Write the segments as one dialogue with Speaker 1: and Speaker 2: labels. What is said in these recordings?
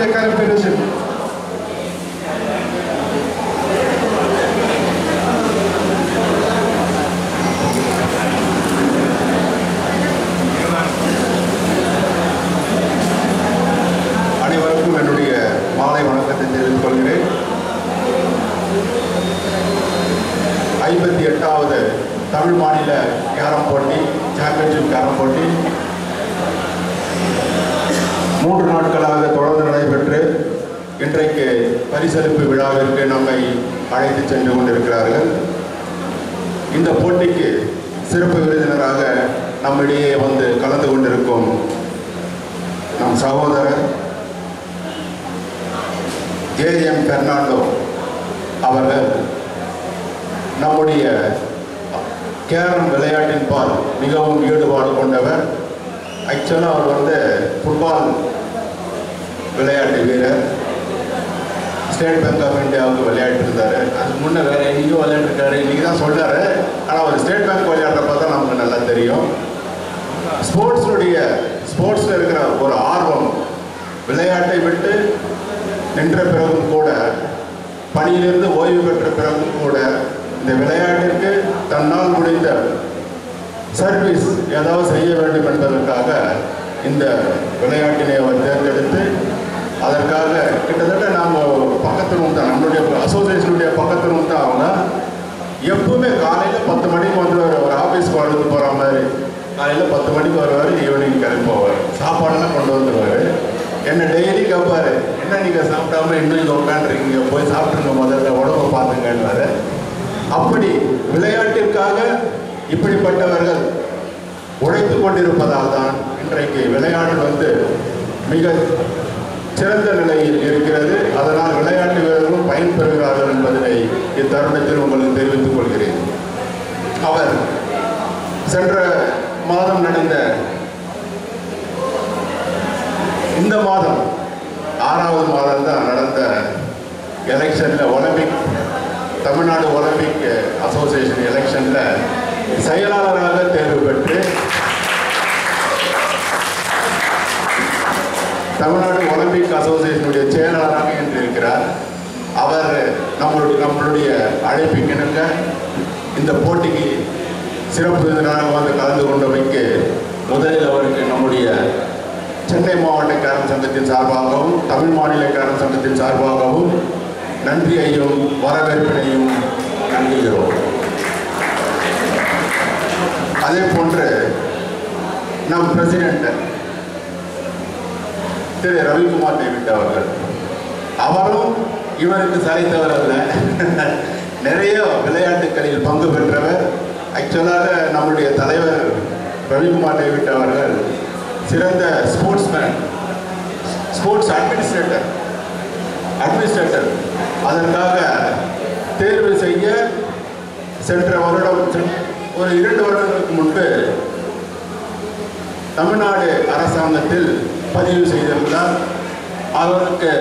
Speaker 1: Dekan Federation.
Speaker 2: அனைவருக்கும் என்னுடைய மாலை வணக்கத்தை தெரிவித்துக் கொள்கிறேன். 58வது தமிழ் மாநில கேரம் போட்டி, சாம்பியன்ஷிப் கேரம் போட்டி 3 நாட்களாக தொடர்ந்து நடைபெற்று இன்றைக்கு பரிசளிப்பு விழாவிற்கு நம்மை அழைத்து சென்று கொண்டிருக்கிறார்கள். இந்த போட்டிக்கு சிறப்பு விருந்தினராக நம்மிடையே வந்து கலந்து கொண்டிருக்கும் நம் சகோதரர் ஜே.எம். பெர்னாண்டோ அவர்கள் நம்முடைய கேரம் விளையாட்டின் பால் மிகவும் ஈடுபாடு கொண்டவர். ஆக்சுவலாக அவர் வந்து ஃபுட்பால் விளையாட்டு வீரர். ஸ்டேட் பேங்க் ஆஃப் இந்தியாவுக்கு விளையாட்டு இருந்தார். அதுக்கு முன்னே வேறு எங்கேயும் விளையாட்டுருக்காரு. இன்றைக்கி தான் சொல்கிறார். ஆனால் அவர் ஸ்டேட் பேங்க் விளையாடுறப்ப தான் நமக்கு நல்லா தெரியும். ஸ்போர்ட்ஸில் இருக்கிற ஒரு ஆர்வம், விளையாட்டை விட்டு நின்ற பிறகும் கூட, பணியிலிருந்து ஓய்வு பெற்ற பிறகும் கூட இந்த விளையாட்டிற்கு தன்னால் முடிந்த சர்வீஸ் ஏதாவது செய்ய வேண்டும் என்பதற்காக இந்த விளையாட்டினை அவர் தேர்ந்தெடுத்து அதற்காக கிட்டத்தட்ட நாங்கள் பக்கத்தில் தான் நம்மளுடைய அசோசியேஷனுடைய பக்கத்தில் தான் அவங்க எப்பவுமே காலையில் 10 மணிக்கு வந்துடுவார். ஒரு ஆஃபீஸ்க்கு அழுது போகிற மாதிரி காலையில் 10 மணிக்கு வருவார், ஈவினிங் கிளம்பி போவார். சாப்பாடெல்லாம் கொண்டு வந்துடுவார். என்ன டெய்லி கேட்பார், என்ன நீங்கள் சாப்பிடாம இன்னும் இங்கே உட்காந்துருக்கீங்க, போய் சாப்பிட்டுங்க, முதல்ல உடம்பை பார்த்துங்கன்னு. அப்படி விளையாட்டிற்காக இப்படிப்பட்டவர்கள் உழைத்து கொண்டிருப்பதால் தான் இன்றைக்கு விளையாட்டு வந்து மிக சிறந்த நிலையில் இருக்கிறது. அதனால் விளையாட்டு வீரர்களும் பயன்பெறுகிறார்கள் என்பதனை இத்தருணத்தில் உங்களுக்கு தெரிவித்துக் கொள்கிறேன். அவர் சென்ற மாதம் நடந்த இந்த மாதம் 6வது மாதம் தான் நடந்த எலெக்ஷனில் தமிழ்நாடு ஒலிம்பிக் அசோசியேஷன் எலெக்ஷனில் செயலாளராக தேர்வு பெற்று தமிழ்நாடு ஒலிம்பிக் அசோசியேஷனுடைய செயலாளராக இன்று இருக்கிறார். அவர் நம்மளுடைய அழைப்பிக்கிணங்க இந்த போட்டிக்கு சிறப்பு விருந்தினராக வந்து கலந்து கொண்டமைக்கு முதலில் அவருக்கு நம்முடைய சென்னை மாவட்ட கேரம் சங்கத்தின் சார்பாகவும் தமிழ் மாநில கேரம் சங்கத்தின் சார்பாகவும் நன்றியையும் வரவேற்பினையும் நல்குகிறோம். அதே போன்று நம் பிரசிடென்ட் திரு ரவிக்குமார் டேவிட் அவர்கள், அவரும் இவருக்கு சளைத்தவர் அல்ல. நிறைய விளையாட்டுகளில் பங்கு பெற்றவர். ஆக்சுவலாக நம்முடைய தலைவர் ரவிக்குமார் டேவிட் அவர்கள் சிறந்த ஸ்போர்ட்ஸ்மேன், ஸ்போர்ட்ஸ் அட்மினிஸ்ட்ரேட்டர். அதற்காக தேர்வு செய்ய சென்ற வருடம் ஒரு 2 வருடங்களுக்கு முன்பு தமிழ்நாடு அரசாங்கத்தில் பதிவு செய்திருந்தார். அவருக்கு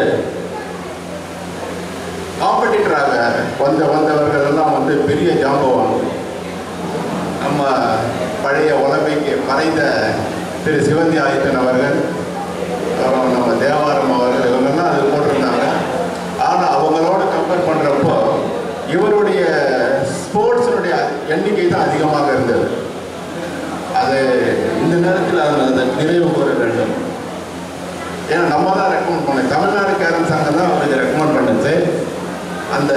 Speaker 2: காம்படிட்டராக வந்தவர்கள் எல்லாம் வந்து பெரிய ஜாம்பவான். நம்ம பழைய ஒலிம்பிக் மறைந்த திரு சிவந்தி ஆதித்தன் அவர்கள், நம்ம தேவாரம் அவர்கள், இவங்கெல்லாம் அது போட்டிருந்தாங்க. ஆனால் அவங்களோட கம்பேர் பண்ணுறப்போ இவருடைய ஸ்போர்ட்ஸினுடைய எண்ணிக்கை தான் அதிகமாக இருந்தது. அது இந்த நேரத்தில் அதை நிறைவு கூற வேண்டும். ஏன்னா நம்ம தான் ரெக்கமெண்ட் பண்ணோம். தமிழ்நாடு கேரம் சங்கம் தான் அவருக்கு ரெக்கமெண்ட் பண்ணுச்சு. அந்த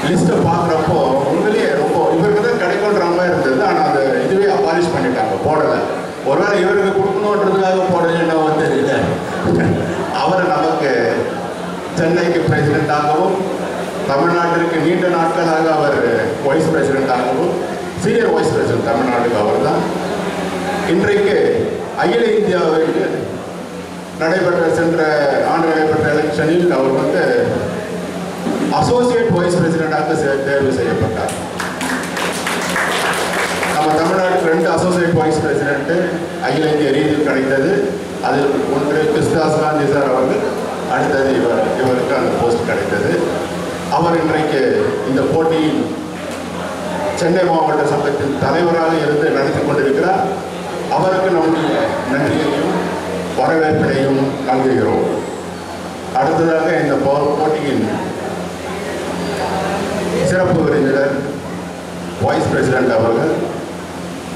Speaker 2: லிஸ்ட்டை பார்க்குறப்போ உண்மையிலேயே ரொம்ப இவருக்கு தான் கிடைக்கின்ற மாதிரி இருந்தது. ஆனால் அந்த இதுவே அபாலிஷ் பண்ணிட்டாங்க, போடலை. ஒருவேளை இவருக்கு கொடுக்கணுன்றதுக்காக போடலைன்னு தெரியல. அவர் நமக்கு சென்னைக்கு பிரசிடென்டாகவும் தமிழ்நாட்டிற்கு நீண்ட நாட்களாக அவர் வைஸ் பிரசிடென்டாகவும் சீனியர் வைஸ் பிரசிடென்ட் தமிழ்நாட்டுக்கு அவர் தான். இன்றைக்கு அகில இந்தியாவிற்கு சென்ற ஆண்டு நடைபெற்ற எலெக்ஷனில் அவர் வந்து அசோசியேட் வைஸ் பிரசிடென்டாக தேர்வு செய்யப்பட்டார். நம்ம தமிழ்நாட்டுக்கு 2 அசோசியேட் வைஸ் பிரசிடென்ட் அகில இந்திய ரீதியில் கிடைத்தது. அதில் ஒன்று கிருஷ்ணதாஸ் காந்தி சார் அவர்கள், அடுத்தது இவருக்கு அந்த போஸ்ட் கிடைத்தது. அவர் இன்றைக்கு இந்த போட்டியில் சென்னை மாவட்ட சங்கத்தின் தலைவராக இருந்து நடத்தி கொண்டிருக்கிறார். அவருக்கு நம்முடைய நன்றியையும் வரவேற்பினையும் நல்குகிறோம். அடுத்ததாக இந்த போட்டியின் சிறப்பு விருந்தினர் வைஸ் பிரசிடென்ட் அவர்கள்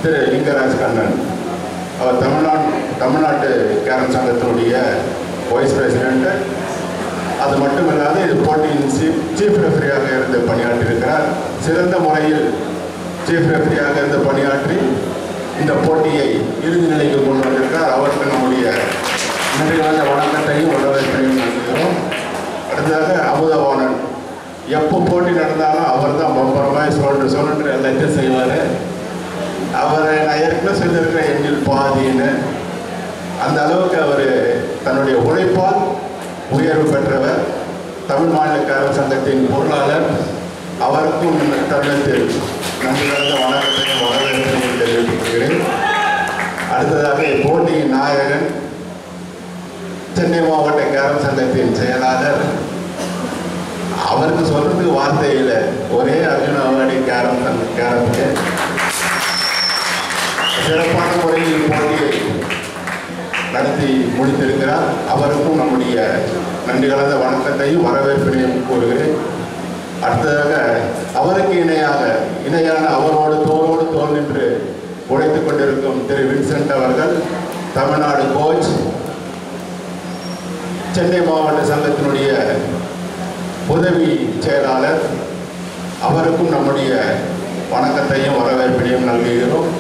Speaker 2: திரு லிங்கராஜ் கண்ணன். அவர் தமிழ்நாட்டு கேரம் சங்கத்தினுடைய வைஸ் பிரசிடென்ட். அது மட்டுமில்லாது இது போட்டியின் சீஃப் ரெஃபரியாக இருந்து பணியாற்றியிருக்கிறார். சிறந்த முறையில் சீஃப் ரெஃபரியாக இருந்து பணியாற்றி இந்த போட்டியை இறுதி நிலைக்கு கொண்டு வந்திருக்கிறார். அவருக்கு நம்முடைய நன்றிகளான வணக்கத்தையும் வரவேற்பையும் நல்கிறோம். அடுத்ததாக அமுதவாணன். எப்போ போட்டி நடந்தாலும் அவர் தான் பம்பரமாய் சொல்லிட்டு எல்லாத்தையும் செய்வார். அவரை நான் ஏற்கனவே சொல்லியிருக்கிறேன் எண்ணில் பாதின்னு. அந்த அளவுக்கு அவர் தன்னுடைய உழைப்பால் உயர்வு பெற்றவர். தமிழ் மாநில கேரம் சங்கத்தின் பொருளாளர். அவருக்கும் தருணத்தில் நன்றி கலந்த வணக்கத்தையும் வரவேற்பையும் தெரிவித்துக்கிறேன். அடுத்ததாக இப்போட்டியின் நாயகன் சென்னை மாவட்ட கேரம் சங்கத்தின் செயலாளர். அவருக்கு சொல்றதுக்கு வார்த்தை இல்லை. ஒரே அர்ஜுன் அவார்டி கேரமுக்கு சிறப்பான முறையில் போட்டியை நடத்தி முடித்திருக்கிறார். அவருக்கும் நம்முடைய நன்றி கலந்த வணக்கத்தையும் வரவேற்பினையும் கூறுகிறேன். அடுத்ததாக அவருக்கு இணையான அவரோடு தோள் நின்று உழைத்துக் கொண்டிருக்கும் திரு வின்சென்ட் அவர்கள், தமிழ்நாடு கோச், சென்னை மாவட்ட சங்கத்தினுடைய உதவி செயலாளர். அவருக்கும் நம்முடைய வணக்கத்தையும் வரவேற்பினையும் நல்குகிறோம்.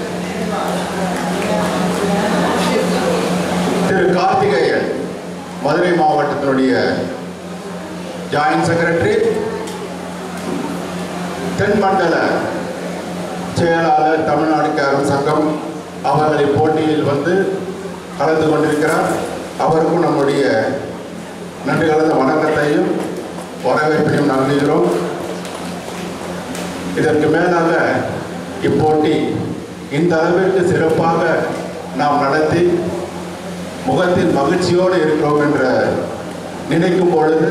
Speaker 2: திரு கார்த்திகேயன், மதுரை மாவட்டத்தினுடைய ஜாயின்ட் செக்ரட்டரி, தென் மண்டல செயலாளர், தமிழ்நாடு கேரம் சங்கம். அவர்களை போட்டியில் வந்து கலந்து கொண்டிருக்கிறார். அவருக்கும் நம்முடைய நன்றி கலந்த வணக்கத்தையும் வரவேற்பையும் நல்குகிறோம். இதற்கு மேலாக இப்போட்டி இந்த அளவிற்கு சிறப்பாக நாம் நடத்தி முகத்தில் மகிழ்ச்சியோடு இருக்கிறோம் என்ற நினைக்கும் பொழுது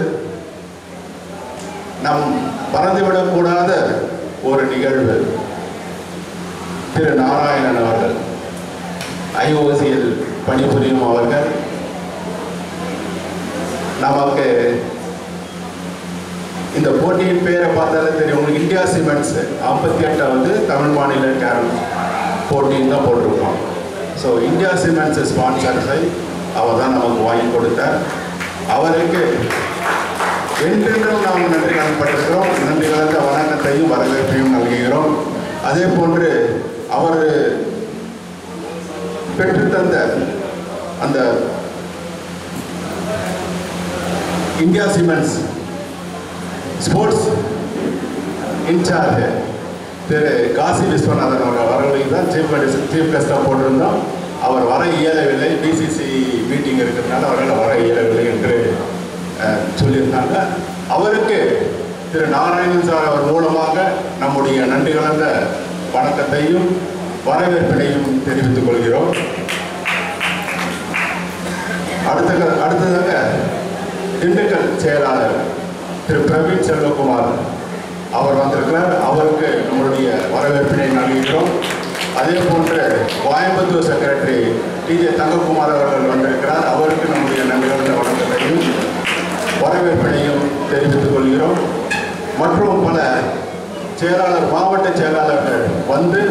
Speaker 2: நம் மறந்துவிடக்கூடாத ஒரு நிகழ்வு. திரு நாராயணன் அவர்கள், ஐஓசியில் பணிபுரியும் அவர்கள், நமக்கு இந்த போட்டியின் பேரை பார்த்தாலே தெரியும். உங்களுக்கு இந்தியா சிமெண்ட்ஸ் 58வது தமிழ் மாநில கேரம் போட்டின்னு தான் போட்டிருக்கோம். ஸோ இந்தியா சிமெண்ட்ஸ் ஸ்பான்சர்ஸை அவர் தான் நமக்கு வாங்கி கொடுத்தார். அவருக்கு என்றென்றும் நாம் நன்றி கடன்பட்டிருக்கிறோம். நன்றி கலந்த வணக்கத்தையும் வரவேற்பையும் நல்குகிறோம். அதே போன்று அவர் பெற்றுத்தந்த அந்த இந்தியா சிமெண்ட்ஸ் ஸ்போர்ட்ஸ் இன்சார்ஜ் திரு காசி விஸ்வநாதன் அவர்களுக்கு தான் சீஃப் கெஸ்டாக போட்டிருந்தோம். அவர் வர இயலவில்லை, பிசிசி மீட்டிங் இருக்கிறதுனால அவரால் வர இயலவில்லை என்று சொல்லியிருந்தாங்க. அவருக்கு திரு நாராயணன் சார் அவர் மூலமாக நம்முடைய நன்றி கலந்த வணக்கத்தையும் வரவேற்பினையும் தெரிவித்துக் கொள்கிறோம். அடுத்ததாக திண்டுக்கல் செயலாளர் திரு பிரவீன் செல்வகுமார் அவர் வந்திருக்கிறார். அவருக்கு நம்மளுடைய வரவேற்பினை நல்கிறோம். அதே போன்று கோயம்புத்தூர் செக்ரட்டரி டிஜே தங்கக்குமார் அவர்கள் வந்திருக்கிறார். அவருக்கு நம்முடைய நன்றி கலந்த வணக்கத்தையும் வரவேற்பினையும் தெரிவித்துக் கொள்கிறோம். மற்றும் பல மாவட்ட செயலாளர்கள் வந்து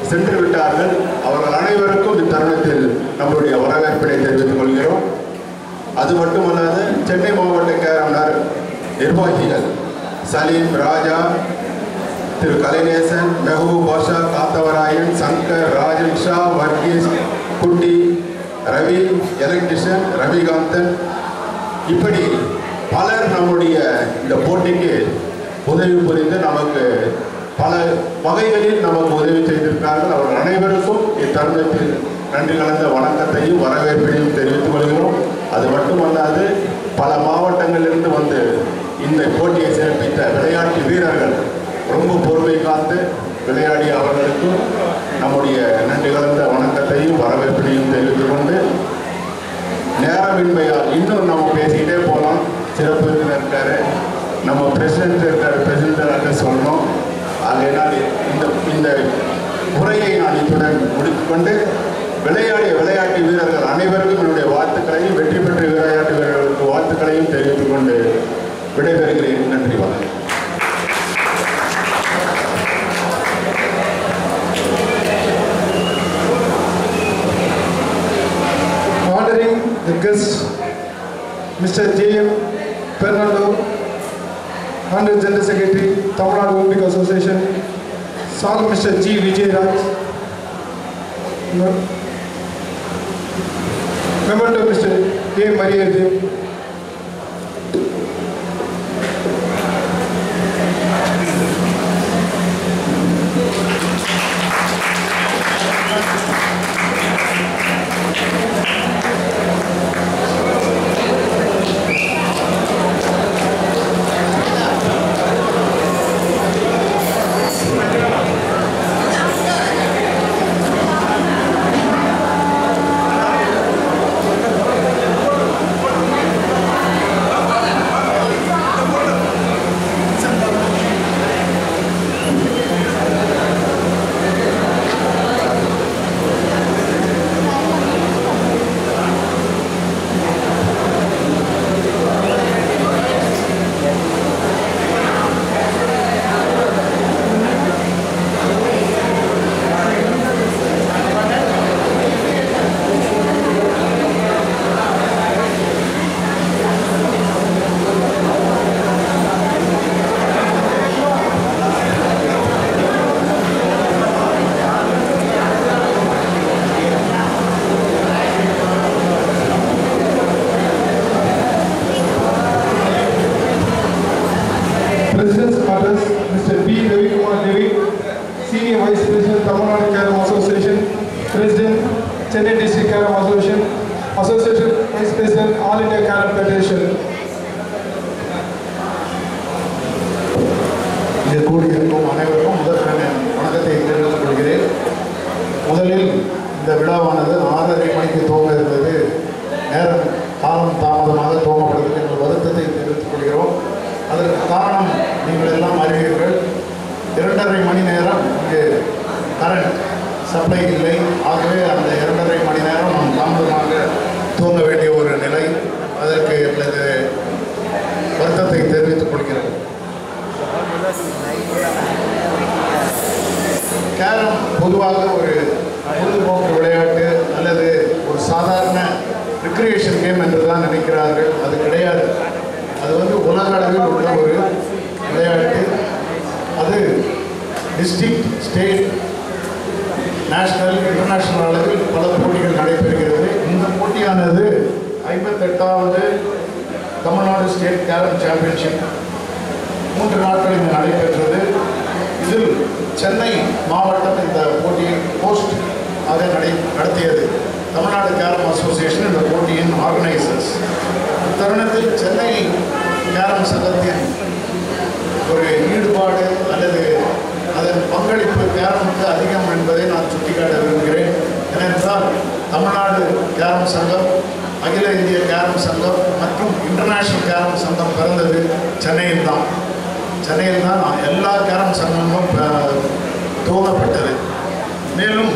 Speaker 2: சென்று விட்டார்கள். அவர்கள் அனைவருக்கும் இத்தருணத்தில் நம்முடைய வரவேற்பினை தெரிவித்துக் கொள்கிறோம். அது மட்டுமல்லாது சென்னை மாவட்ட கேரம் நிர்வாகிகள் சலீம், ராஜா, திரு கலைநேசன், மெஹபூப் பாஷா, காத்தவராயன், சங்கர், ராஜன் ஷா, வர்கீஸ், குட்டி, ரவி, எலக்ட்ரிஷியன், ரவிகாந்தன், இப்படி பலர் நம்முடைய இந்த போட்டிக்கு உதவி புரிந்து நமக்கு பல வகைகளில் நமக்கு உதவி செய்திருக்கிறார்கள். அவர்கள் அனைவருக்கும் இத்தருணத்தில் நன்றி கலந்த வணக்கத்தையும் வரவேற்பையும் தெரிவித்துக் கொள்கிறோம். அது மட்டுமல்லாது பல மாவட்டங்களிலிருந்து வந்து இந்த போட்டியை சிறப்பித்த விளையாட்டு வீரர்கள் ரொம்ப பொறுமை காத்து விளையாடிய அவர்களுக்கும் நம்முடைய நன்றி கலந்த வணக்கத்தையும் வரவேற்பையும் தெரிவித்துக் கொண்டு, நேரமின்மையால் இன்னும் நம்ம பேசிக்கிட்டே போகலாம். சிறப்பு விருந்தினர் இருக்காரு, நம்ம பிரசிடென்ட் இருக்காரு, பிரசிடென்ட் சொல்லணும். ஆகையினால் இந்த உரையை நான் இத்துடன் முடித்துக்கொண்டு விளையாடிய விளையாட்டு வீரர்கள் அனைவருக்கும் என்னுடைய வாழ்த்துக்களையும், வெற்றி பெற்ற விளையாட்டு வீரர்களுக்கு வாழ்த்துக்களையும் தெரிவித்துக் கொண்டு விடைபெறுகிறேன். நன்றி, வணக்கம்.
Speaker 1: Ordering the guest, Mr. J.M. Fernando, Honorable General Secretary, Tamil Nadu Olympic Association, Sal Mr. G. Vijay Raj, Memento Mr. A. Maria Dev, President's Address, Mr. B. Ravi Kumar Devi, Senior Vice President, Tamil Nadu Carom Association, President, Chennai District Carom Association, Association Vice President, All India Carom Federation.
Speaker 2: இங்கு கூடியிருக்கும் அனைவருக்கும் முதற்கண் வணக்கத்தை தெரிவித்துக் கொள்கிறேன். முதலில் இந்த விழாவானது 6:30 மணிக்கு துவங்க இருந்தது. நேரம் காலம் தாமதமாக துவங்கப்படுகிறது என்ற வருத்தத்தை தெரிவித்துக் கொள்கிறோம். அதற்கு காரணம் நீங்கள் எல்லாம் அறிவீர்கள். 2:30 மணி நேரம் இங்கு கரண்ட் சப்ளை இல்லை. ஆகவே அந்த 2:30 மணி நேரம் நாம் தாமதமாக துவங்க வேண்டிய ஒரு நிலை. அதற்கு எங்களது வருத்தத்தை தெரிவித்துக் கொள்கிறோம். கேரம் பொதுவாக ஒரு பொழுதுபோக்கு விளையாட்டு அல்லது ஒரு சாதாரண ரிக்ரியேஷன் கேம் என்று தான் நினைக்கிறார்கள். அது கிடையாது. அது உலக அளவில் உள்ள ஒரு விளையாட்டு. அது டிஸ்ட்ரிக்ட், ஸ்டேட், நேஷனல், இன்டர்நேஷனல் அளவில் பல போட்டிகள் நடைபெறுகிறது. இந்த போட்டியானது 58வது தமிழ்நாடு ஸ்டேட் கேரம் சாம்பியன்ஷிப் 3 நாட்கள் இங்கு நடைபெற்றது. இதில் சென்னை மாவட்டம் இந்த போட்டியை ஹோஸ்ட் ஆக நடத்தியது. தமிழ்நாடு கேரம் அசோசியேஷன் இந்த போட்டியின் ஆர்கனைசர்ஸ். தருணத்தில் சென்னை கேரம் சங்கத்தின் ஒரு ஈடுபாடு அல்லது அதன் பங்களிப்பு கேரமுக்கு அதிகம் என்பதை நான் சுட்டிக்காட்ட விரும்புகிறேன். ஏனென்றால் தமிழ்நாடு கேரம் சங்கம், அகில இந்திய கேரம் சங்கம் மற்றும் இன்டர்நேஷனல் கேரம் சங்கம் பிறந்தது சென்னையில் தான். எல்லா கேரம் சங்கமும் துவங்கப்பட்டது. மேலும்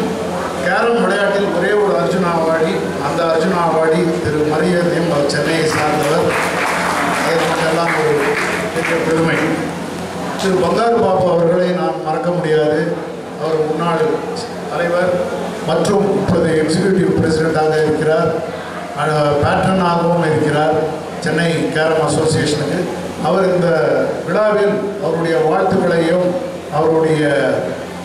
Speaker 2: கேரம் விளையாட்டில் ஒரே ஒரு அர்ஜுனா அவார்டி, அந்த அர்ஜுனா அவார்டி திரு மரியதையும் சென்னையை சார்ந்தவர். அது நமக்கெல்லாம் ஒரு பெரிய பெருமை. திரு பங்காரு பாபு அவர்களை நான் மறக்க முடியாது. அவர் முன்னாள் தலைவர் மற்றும் இப்போது எக்ஸிக்யூட்டிவ் பிரசிடெண்ட்டாக இருக்கிறார். பேட்ரனாகவும் இருக்கிறார் சென்னை கேரம் அசோசியேஷனுக்கு. அவர் இந்த விழாவில் அவருடைய வாழ்த்துக்களையும் அவருடைய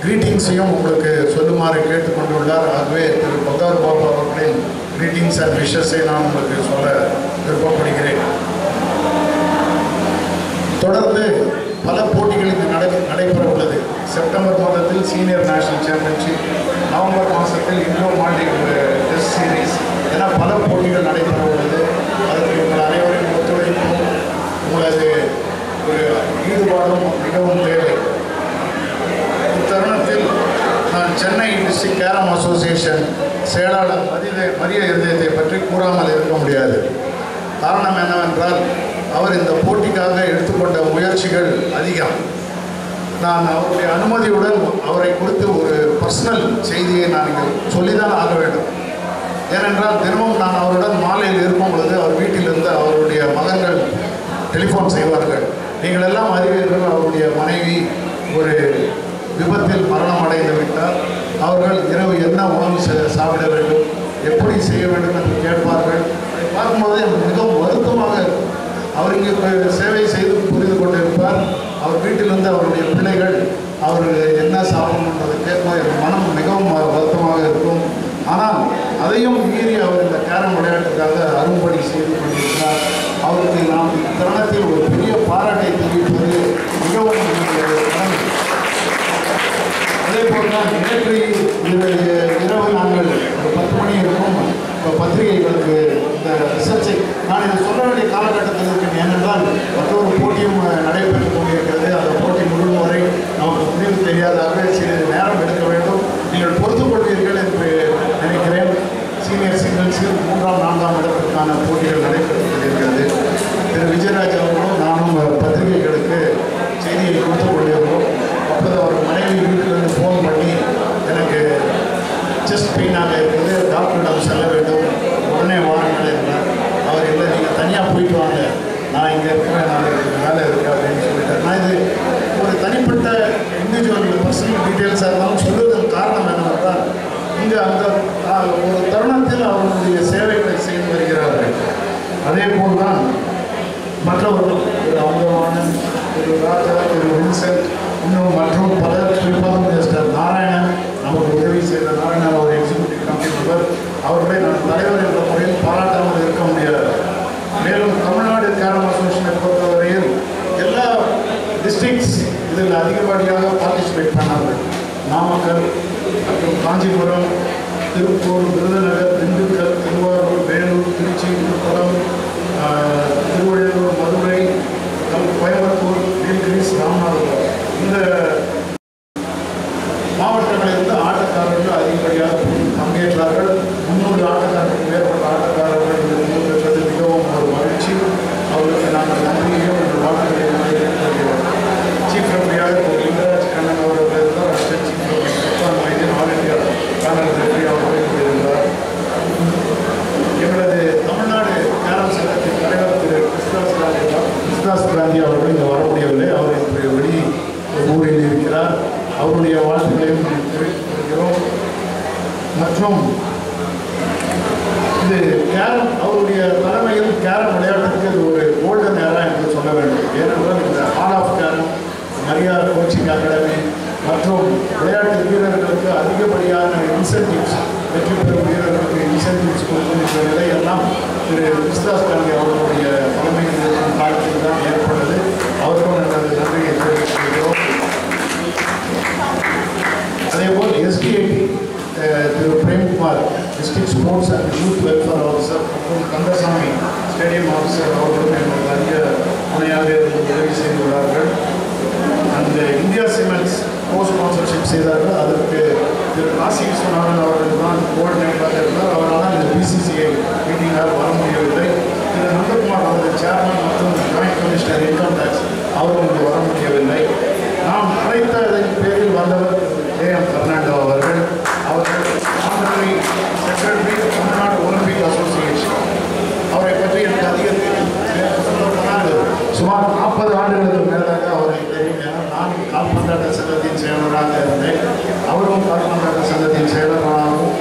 Speaker 2: கிரீட்டிங்ஸையும் உங்களுக்கு சொல்லுமாறு கேட்டுக்கொண்டுள்ளார். ஆகவே திரு பங்காரு பாபு அவர்களின் கிரீட்டிங்ஸ் அண்ட் விஷஸை நான் உங்களுக்கு சொல்ல விருப்பப்படுகிறேன். தொடர்ந்து பல போட்டிகள் இங்கு நடைபெற உள்ளது. செப்டம்பர் மாதத்தில் சீனியர் நேஷனல் சாம்பியன்ஷிப், நவம்பர் மாதத்தில் இந்தோ மால்டிக் டெஸ்ட் சீரீஸ் என பல போட்டிகள் நடைபெற உள்ளது. அதற்கு உங்கள் அனைவரையும் ஒத்துழைப்பும் உங்களது ஒரு ஈடுபாடும் மிகவும் தேவை. இத்தருணத்தில் நான் சென்னை டிஸ்ட்ரிக்ட் கேரம் அசோசியேஷன் செயலாளர் மரிய இருதயத்தை பற்றி கூறாமல் இருக்க முடியாது. காரணம் என்னவென்றால் அவர் இந்த போட்டிக்காக எடுத்துக்கொண்ட முயற்சிகள் அதிகம். நான் அவருடைய அனுமதியுடன் அவரை குறித்து ஒரு
Speaker 3: பர்சனல் செய்தியை நான் இங்கே சொல்லிதான் ஆக வேண்டும். ஏனென்றால் தினமும் நான் அவருடன் மாலையில் இருக்கும் பொழுது அவர் வீட்டிலிருந்து அவருடைய மகன்கள் டெலிஃபோன் செய்வார்கள். நீங்கள் எல்லாம் அறிவீர்கள், அவருடைய மனைவி ஒரு விபத்தில் மரணம் அடைந்து விட்டார். அவர்கள் இரவு என்ன உணவு சாப்பிட வேண்டும், எப்படி செய்ய வேண்டும் என்று கேட்பார்கள். பார்க்கும்போது எனக்கு மிகவும் வருத்தமாக இருக்கும். அவர் இங்கே சேவை செய்து புரிந்து கொண்டிருப்பார். அவர் வீட்டிலிருந்து அவருடைய பிள்ளைகள் அவர் என்ன சாப்பிடணுன்றதை கேட்போம். என் மனம் மிகவும் வருத்தமாக இருக்கும். ஆனால் அதையும் மீறி அவர் இந்த கேரம் விளையாட்டுக்காக அரும்படி செய்து கொண்டிருக்கிறார். அவருக்கு நாம் தருணத்தில் ஒரு பெரிய பாராட்டை தெரிவிப்பது மிகவும் கடமை. அதே போல் தான் நேற்று இரவு நாங்கள் ஒரு 10 மணி இருக்கும் இப்போ பத்திரிகைகளுக்கு இந்த ரிசர்ச்சை நான் இதை சொல்ல வேண்டிய காலகட்டத்தில் இருக்கேன். ஏனென்றால் மற்றொரு போட்டியும் நடைபெற்றுக் கொண்டிருக்கிறது. அந்த போட்டி முடியும் வரை நமக்கு முடிவு தெரியாதாக சிறிது நேரம் எடுக்க வேண்டும். நீங்கள் பொறுத்துக் கொள்வீர்கள் என்று நினைக்கிறேன். சீனியர் சிங்கிள்ஸில் 3ஆம் 4ஆம் இடத்திற்கான போட்டிகள் நடைபெற்றுக் கொண்டிருக்கிறது. திரு விஜயராஜ் அவர்களும் நானும் பத்திரிகைகளுக்கு செய்தியை கொடுத்துக் கொண்டிருக்கிறோம். அப்போது அவர் மனைவி வீட்டிலிருந்து ஃபோன் பண்ணி எனக்கு செஸ்ட் பெயினாக இருக்குது, டாக்டரிடம் செல்ல வேண்டும், உடனே வாருங்கள் என்றார். அவர் இல்லை, நீங்கள் தனியாக போயிட்டு வாங்க, நான் இங்கே இருக்கிறேன், நான் வேலை இருக்கேன் அப்படின்னு சொல்லிட்டேன். நான் இது ஒரு தனிப்பட்ட இண்டிவிஜுவல் பர்சனல் டீட்டெயில்ஸாக இருந்தாலும் சொல்வதற்கு காரணம் என்னவென்றால் இங்கே அந்த ஒரு தருணத்தில் அவர்களுடைய சேவைகளை செய்து வருகிறார்கள். அதே போல் தான் மற்றவர்கள் திரு அமுதவாணன், திரு ராஜா, திரு வின்சென்ட், இன்னும் மற்றும் பலர், குறிப்பாக மினிஸ்டர் நாராயணன், நமக்கு உதவி செய்த நாராயணன் அவர் எக்ஸிக்யூட்டிவ் கமிட்டி மெம்பர், அவர்களை நான் தலைவர் என்ற முறையில் பாராட்டாமல் இருக்க முடியாது. மேலும் தமிழ்நாடு கேரம் அசோசியேஷனை பொறுத்தவரையில் எல்லா டிஸ்ட்ரிக்ட்ஸ் இதில் அதிகப்படியாக பார்ட்டிசிபேட் பண்ணார்கள். நாமக்கல் மற்றும் காஞ்சிபுரம், திருப்பூர், விருதுநகர், திண்டுக்கல், திருவாரூர், வேலூர், திருச்சி, விழுப்புரம், திருவள்ளூர், மதுரை, கோயம்புத்தூர், நீலகிரிஸ், ராமநாதபுரம் இந்த மாவட்டங்களிலிருந்து ஆட்டக்காரர்கள் அதிகப்படியாக பங்கேற்றார்கள். 300 ஆட்டக்காரர்களுக்கு மேற்பட்ட ஆட்டக்காரர்கள் இந்த பெற்றது மிகவும் ஒரு மகிழ்ச்சி. அவர்களுக்கு நாங்கள் நன்றியையும் இந்த வாழ்க்கையை சீஃப் ரெஃப்ரியாக திரு லிங்கராஜ் கண்ணன் அவர்கள் இருந்தார். Assistant chief referee all India panel referee அவர்கள் இருந்தார். எங்களது தமிழ்நாடு கேரம் சங்கத்தின் தலைவர் திரு கிருஷ்ணதாஸ் காந்தி அவர்கள் இங்கே வர முடியவில்லை. அவர் இன்று வெளி ஊரில் இருக்கிறார். அவருடைய வாழ்த்துக்களையும் தெரிவிக்கிறோம். மற்றும் இது கேரம் அவருடைய தலைமையில் கேரம் விளையாட்டுக்கு இது ஒரு கோல்டன் ஏரா என்று சொல்ல வேண்டும். ஏனென்றால் இந்த hall of carrom, Maria coaching academy மற்றும் விளையாட்டு வீரர்களுக்கு அதிகப்படியான இன்சென்டிவ்ஸ், வெற்றி பெறும் வீரர்களுக்கு இன்சென்டிவ்ஸ் கொடுக்கின்ற நிலையெல்லாம் திரு கிருஷ்ணதாஸ் காந்தி அவர்களுடைய தலைமையில் இருக்கும் காலத்தில் தான் ஏற்பட்டது. அவருக்கும் எனது நன்றியை தெரிவிக்கிறோம். அதேபோல் STID Thiru Premkumar district sports and youth welfare officer மற்றும் கந்தசாமி ஸ்டேடியம் ஆஃபீஸர் அவர்களும் எங்களுக்கு அதிக துணையாக இருந்து உதவி செய்துள்ளார்கள். அந்த இந்தியா சிமெண்ட்ஸ் கோ ஸ்பான்சர்ஷிப் செய்தார்கள். அதற்கு திரு காசி விஸ்வநாதன் அவர்கள் தான் கோஆர்டினேட்டராக இருந்தார். அவரால் இந்த பிசிசிஐ மீட்டிங்கால் வர முடியவில்லை. திரு நந்தகுமார் அவர்கள் சேர்மன் மற்றும் ஜாயிண்ட் கமிஷனர் இன்கம் டேக்ஸ் அவரும் இங்கு வர முடியவில்லை. நாம் அழைத்ததன் பேரில் வந்தவர் ஏஎம் பெர்னாண்டோ அவர்கள். அவர்கள் honorary secretary Tamil Nadu Olympic association. அவரை பற்றி எனக்கு அதிக சொல்லப்போனால் சுமார் 40 ஆண்டுகளுக்கு மேலாக அவரை தெரியும். ஏன்னா நான் கால்பந்தாட்ட சங்கத்தின் செயலராக இருந்தேன். அவரும் கால்பந்தாட்ட சங்கத்தின் செயலராகவும்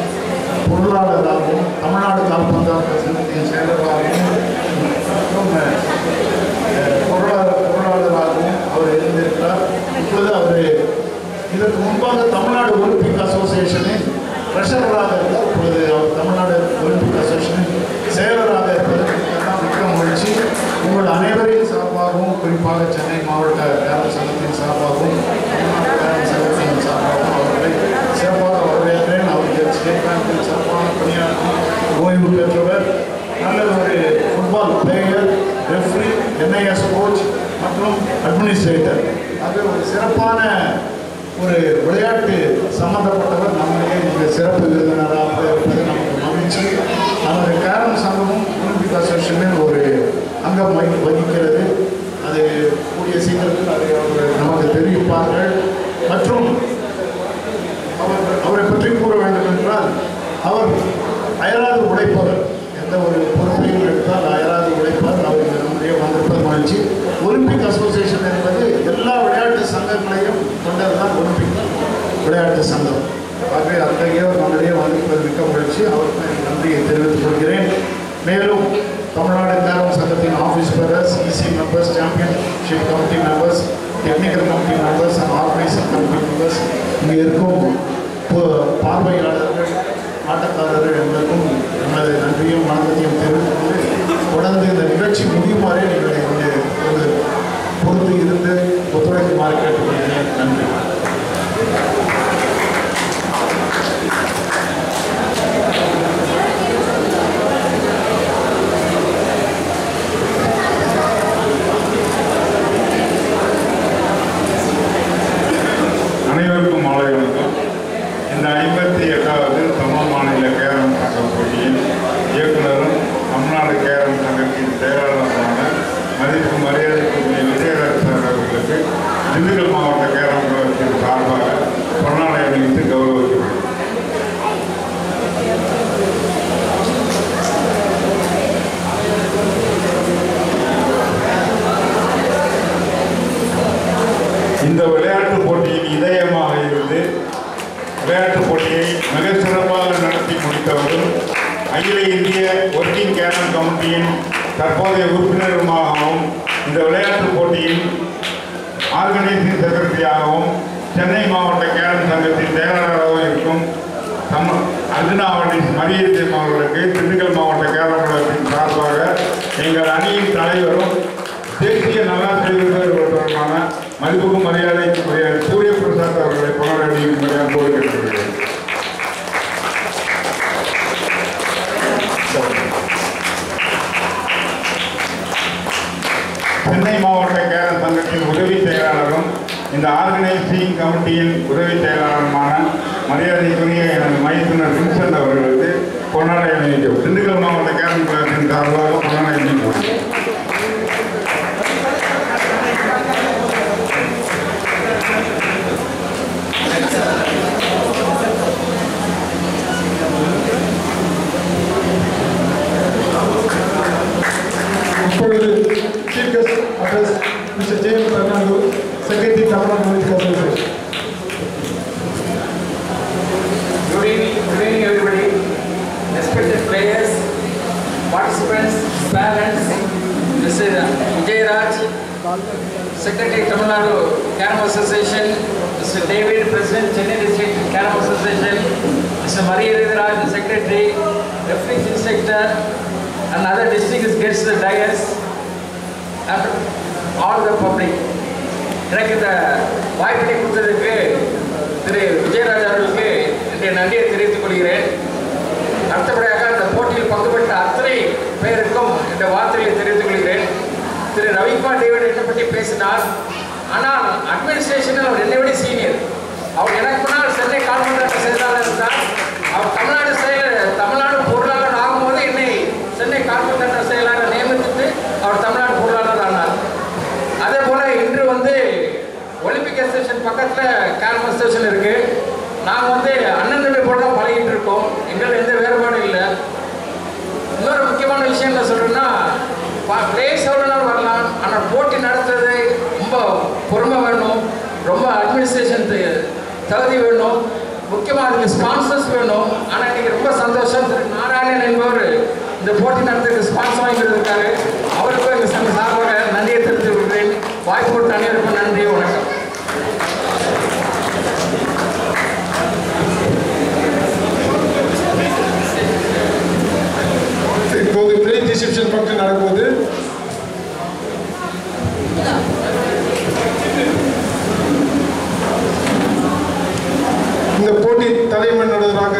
Speaker 3: பொருளாளராகவும் தமிழ்நாடு கால்பந்தாட்ட சங்கத்தின் செயலராகவும் மற்றும் பொருளாளராகவும் அவர் இருந்திருக்கிறார். இப்பொழுது அவர் இதற்கு முன்பாக தமிழ்நாடு ஒலிம்பிக் அசோசியேஷனின் ட்ரெஷரராக இருந்தார். இப்பொழுது அவர் தமிழ்நாடு ஒலிம்பிக் அசோசியேஷனின் செயலராக இருப்பதற்கு மிக்க மகிழ்ச்சி. உங்கள் அனைவரின் சார்பாகவும், குறிப்பாக சென்னை மாவட்ட கேரம் சங்கத்தின் சார்பாகவும், தமிழ்நாடு கேரம் சங்கத்தின் சார்பாகவும் அவர்களை சிறப்பாக வரவேற்கிறேன். அவர்கள் ஸ்டேட் பேங்கில் சிறப்பான பணியாற்றி ஓய்வு பெற்றவர், நல்ல ஒரு football player, referee, NIS coach மற்றும் அட்மினிஸ்ட்ரேட்டர். அது ஒரு சிறப்பான ஒரு விளையாட்டு சம்பந்தப்பட்டவர் நம்மளே இந்த சிறப்பு விருந்தினராக இருப்பது நமக்கு மகிழ்ச்சி. நமது கேரம் சங்கமும் ஒலிம்பிக் அசோசியேஷனில் ஒரு அங்கம் வகிக்கிறது. அது கூடிய சீக்கிரத்தில் அதை நமக்கு தெரிவிப்பார்கள். மற்றும் அவர் அயராது உழைப்பவர். எந்த ஒரு பொறுப்பையும் எடுத்தால் அயராது உழைப்பார். அவர் நம்முடைய வந்திருப்பது மகிழ்ச்சி. ஒலிம்பிக் அசோசியேஷன் என்பது எல்லா விளையாட்டு சங்கங்களையும் கொண்டதுதான் ஒலிம்பிக் விளையாட்டு சங்கம். ஆகவே அத்தகைய நம்முடைய வந்திருப்பது மிக்க மகிழ்ச்சி. அவருக்கு நன்றியை தெரிவித்துக் கொள்கிறேன். மேலும் தமிழ்நாடு கேரம் சங்கத்தின் office bearers, EC members, championship committee members, technical committee members and organising committee members, இங்கே இருக்கும் பார்வையாளர்கள், ஆட்டக்காரர்கள் என்பதற்கும் நமது நன்றியும் வணக்கத்தையும் தெரிவித்துக் கொண்டு தொடர்ந்து இந்த நிகழ்ச்சி முடியுமாறே நீங்கள் ஒரு பொறுத்து இருந்து ஒத்துழைக்குமாறு கேட்டுக்கொள்கிறேன். நன்றி.
Speaker 4: அனைவருக்கும் மாலை வணக்கம். இந்த 58வது தமிழ் மாநில கேரம் சங்க போட்டியின் இயக்குநரும் தமிழ்நாடு கேரம் சங்கத்தின் செயலாளருமான மதிப்பு மரியாதைக்குரிய விஜயராஜ் சார் அவர்களுக்கு திண்டுக்கல் மாவட்ட கேரம் கழகத்தின் சார்பாக பொன்னாடை அணிவித்து கௌரவிக்கிறேன். இந்த விளையாட்டுப் போட்டியின் இதயமாக இருந்து விளையாட்டுப் போட்டியை மிக சிறப்பாக நடத்தி முடித்தவரும் அகில இந்திய ஒர்க்கிங் கேரம் கமிட்டியின் தற்போதைய உறுப்பினருமாகவும் இந்த விளையாட்டுப் போட்டியின் ஆர்கனைசிங் செக்ரட்டரியாகவும் சென்னை மாவட்ட கேரம் சங்கத்தின் செயலாளராகவும் இருக்கும் அர்ஜுனாவட்டி மரியாதை அவர்களுக்கு திண்டுக்கல் மாவட்ட கேரம் கழகத்தின் சார்பாக எங்கள் அணியின் தலைவரும் தேசிய நல்லாசிரியர் விருதுகளுமான மதிப்புக்கும் மரியாதைக்குரிய சூரிய பிரசாத் அவர்களை போராடியும்படி அன்போடு கேட்டுக்கொள்கிறேன். சென்னை மாவட்ட கேரம் சங்கத்தின் உதவி செயலாளரும் இந்த ஆர்கனைசிங் கமிட்டியின் உதவி செயலாளருமான மரியாதைக்குரிய எனது மைத்துனர் வின்சென்ட் அவர்களுக்கு பொன்னாடை அணிவிக்கும் திண்டுக்கல் மாவட்ட கேரம் கழகத்தின் சார்பாக பொன்னாடை அணிவிக்கும்.
Speaker 1: இப்பொழுது chief guest address mister J Fernando, secretary Tamil Nadu Olympic association.
Speaker 5: Good evening everybody, respected players, participants, parents, Mr. Vijay Raj, Secretary Tamil Nadu Carom Association, Mr. David, President Chennai District Carom Association, Mr. Mariya Raj, the Secretary, Referee Inspector, and other distinguished guests, the dais, and all the public. எனக்கு இந்த வாய்ப்பினை கொடுத்ததுக்கு திரு விஜயராஜ் அவர்களுக்கு என்னுடைய நன்றியை தெரிவித்துக் கொள்கிறேன். அடுத்தபடியாக அந்த போட்டியில் பங்கு பெற்ற அத்தனை பேருக்கும் இந்த வார்த்தைகளை தெரிவித்துக் கொள்கிறேன். திரு ரவிக்குமார் டேவிட் என்னை பற்றி பேசினார். ஆனால் அட்மினிஸ்ட்ரேஷனில் அவர் என்னை விட சீனியர். அவர் எனக்கு முன்னால் சென்னை கால்மன்ற செயலாளர் இருந்தார். அவர் தமிழ்நாடு பொருளாளர் ஆகும்போது என்னை சென்னை கால்மன்ற செயலாளர் நியமித்து அவர் தமிழ்நாடு பொருளாளர் ஆனார். அதே போல இன்று ஒலிம்பிக் அசோசியேஷன் பக்கத்தில் கேரம் அசோசியேஷன் இருக்கு. நாங்கள் அண்ணன் தம்பி போல தான் பழகிட்டு இருக்கோம். எங்களுக்கு எந்த வேறுபாடும் இல்லை. இன்னொரு முக்கியமான விஷயம் என்ன சொல்றேன்னா, பிளேஸ் எவ்வளோ நாள் வரலாம், ஆனால் போட்டி நடத்துறது ரொம்ப பொறுமை வேணும், ரொம்ப அட்மினிஸ்ட்ரேஷன் தகுதி வேணும், முக்கியமாக அதுக்கு ஸ்பான்சர்ஸ் வேணும். ஆனால் இன்னைக்கு ரொம்ப சந்தோஷம், திரு நாராயணன் என்பவர் இந்த போட்டி நடத்துறதுக்கு ஸ்பான்சர் வாங்கியிருக்காரு. அவருக்கும் எங்கள் சங்க சார்பாக நன்றியை தெரிவித்து விடுகிறேன். வாய்ப்பு கொடுத்த அனைவருக்கும் நன்றி, வணக்கம்.
Speaker 1: இப்போது பிளேஸ் டிஸ்ட்ரிபியூஷன் ஃபங்க்ஷன் நடக்கும்போது இந்த போட்டி தலைமை நடுவராக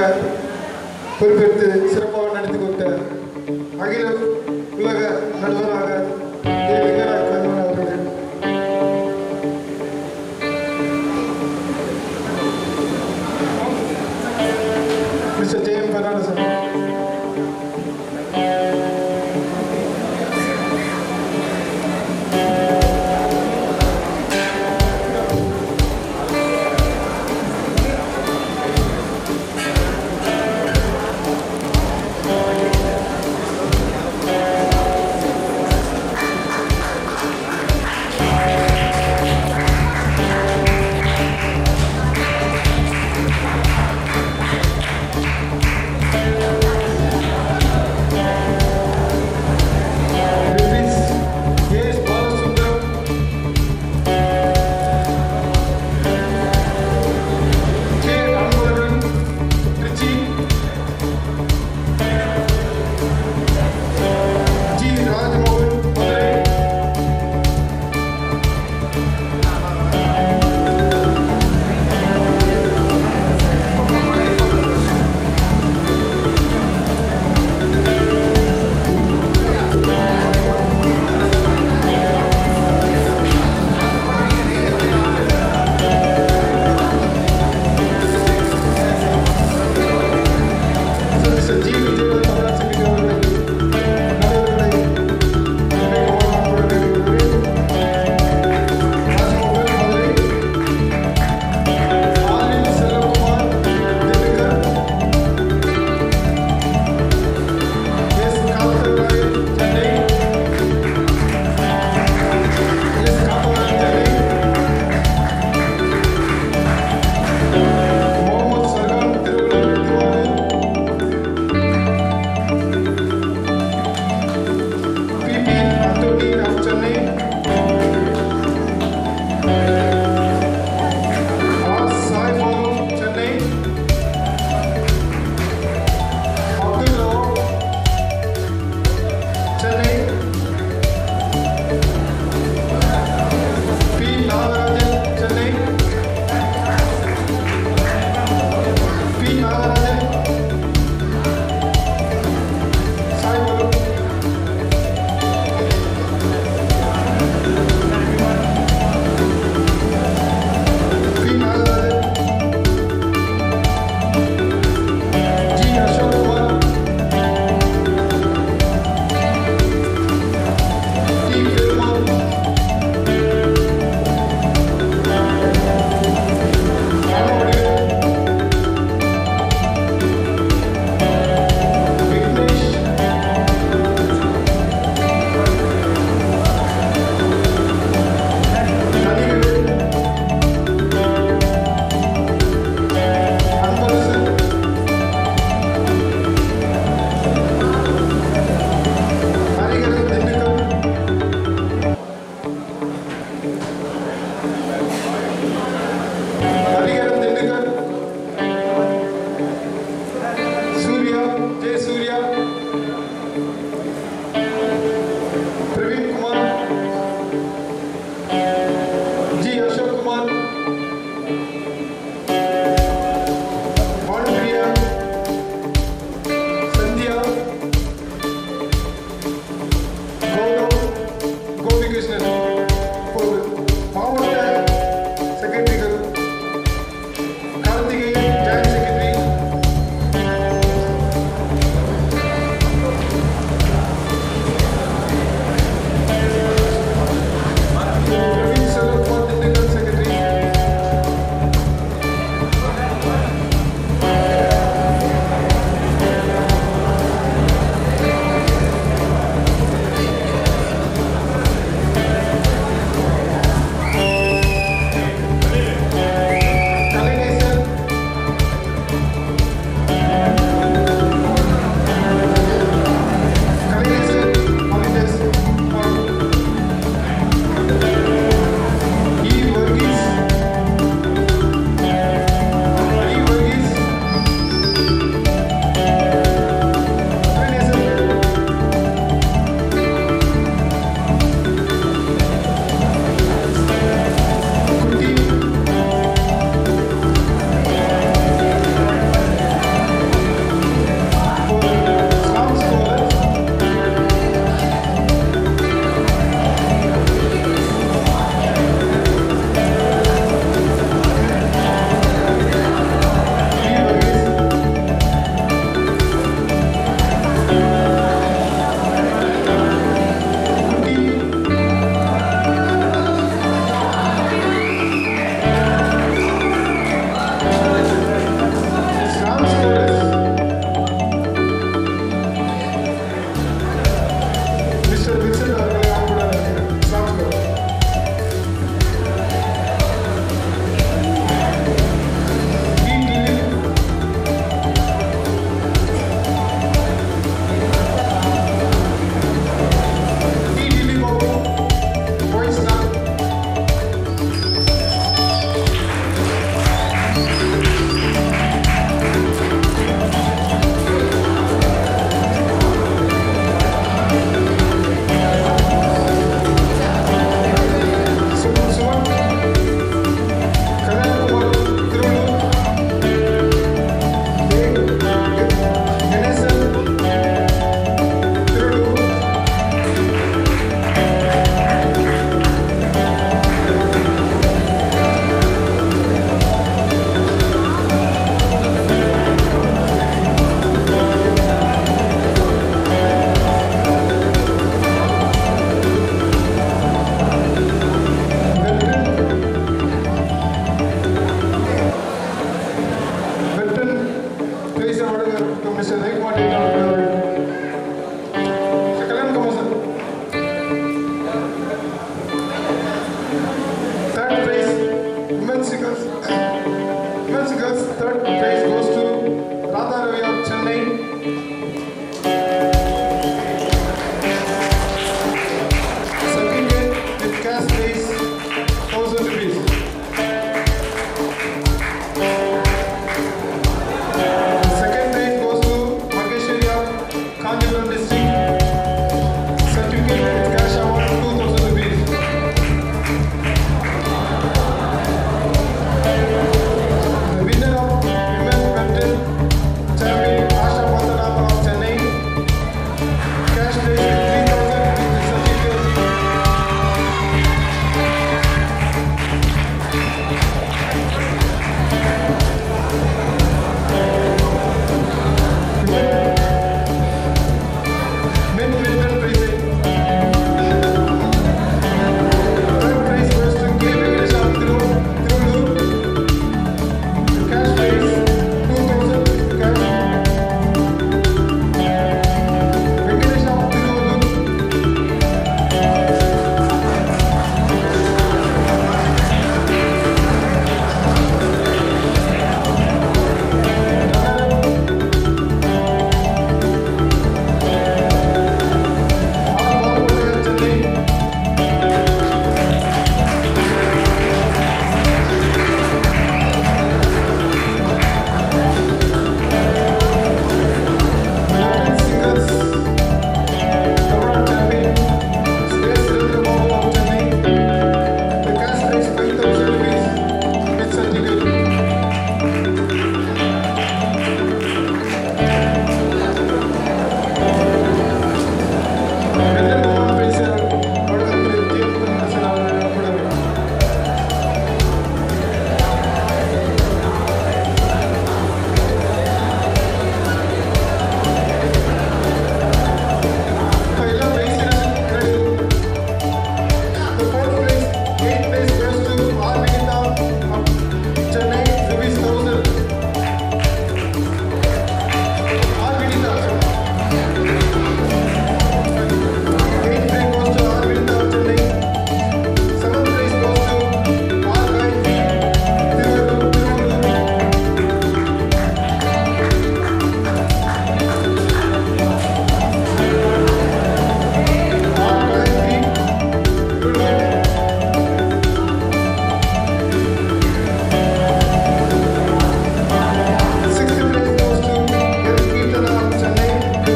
Speaker 1: பொறுப்பேற்று சிறப்பாக நடத்தி கொடுத்த அகில உலக நடுவராக அவர்கள் mister J Fernando sir, welcome Mr. Rekumar Devi. Mr. Kalyan Kumar sir. Third prize, women's singles. Women's singles, third prize goes to Radha Ravi of Chennai. Certificate with cash prize 1,000 rupees. Second prize goes to Mageshwari of Kanjipuram district. Certificate with cash award 2,000 rupees. The winner of women's badminton champion Asha Pathanama of Chennai. Cash prize with 3,000 with certificate. Men badminton prize. Third prize goes to K. Venkatesh of Tirunur. Cash prize 2,000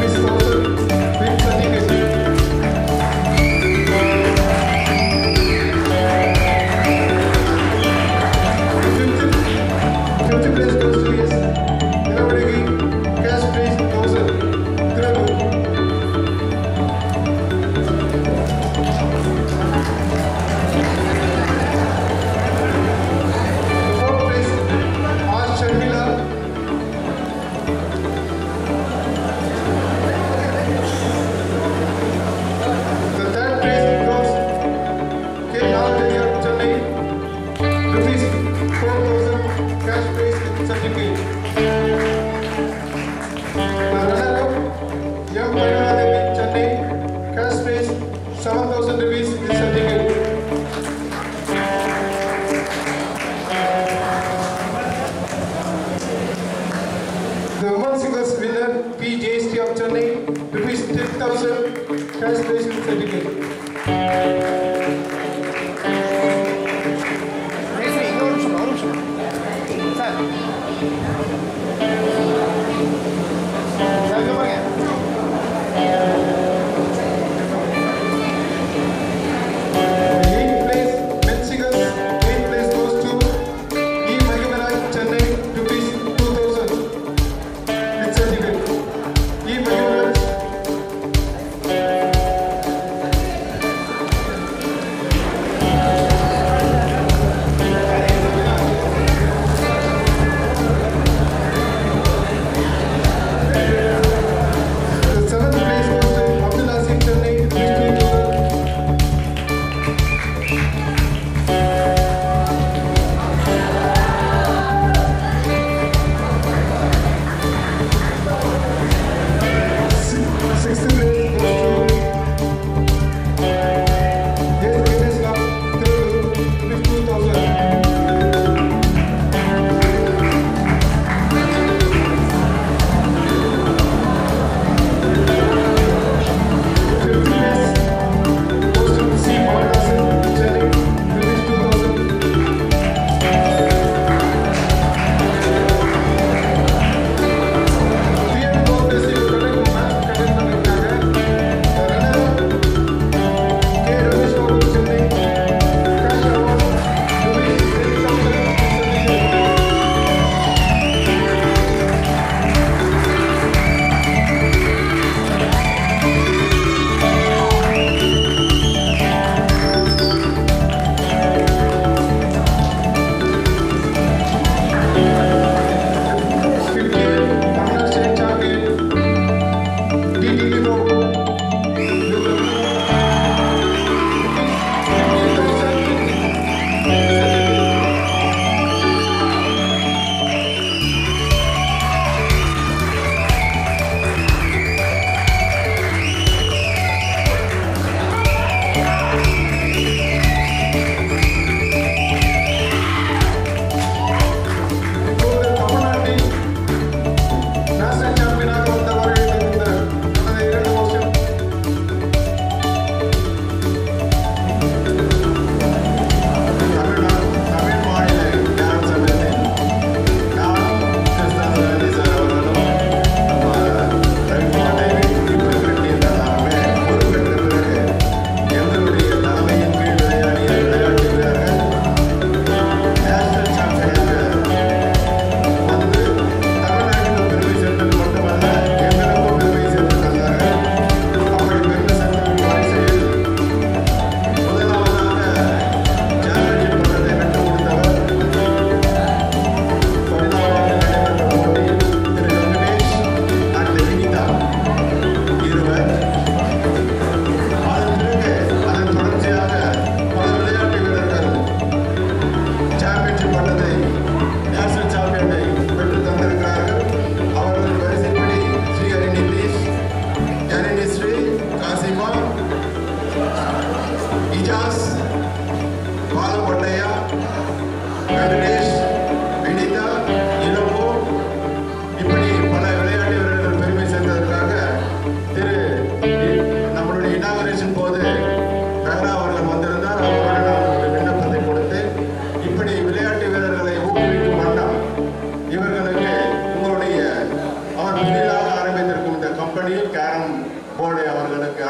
Speaker 1: cash. Venkatesh of Tirunur.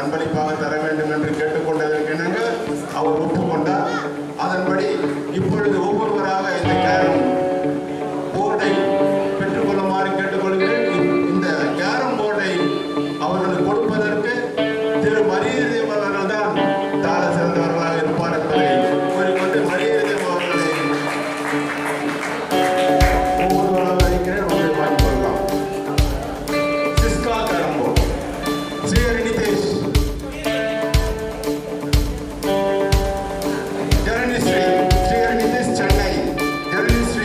Speaker 2: அன்பளிப்பாக தர வேண்டும் என்று கேட்டுக்கொண்டதற்கிணங்க அவர் ஒப்புக்கொண்டார். அதன்படி இப்பொழுது ஒவ்வொருவராக இந்த carrom போர்டை பெற்றுக்கொள்ளுமாறு கேட்டுக்கொள்கிறேன். இந்த கேரம் போர்டை அவர்களுக்கு கொடுப்பதற்கு திரு மரியதேவ் அவர்கள் தான் தாழ சிறந்தவர்களாக இருப்பார் என்பதை கூறிக்கொண்டு மரியதேவ் அவர்களை ஒவ்வொருவராக அழைக்கிறேன். வந்து பார்த்துக்கொள்ளலாம். சிஸ்கா கேரம் போர்டு ஸ்ரீஹரி நிதேஷ், ஜனனி ஸ்ரீ ஸ்ரீஹரி நிதேஷ் சென்னை, ஜனனி ஸ்ரீ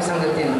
Speaker 5: சங்கத்தின்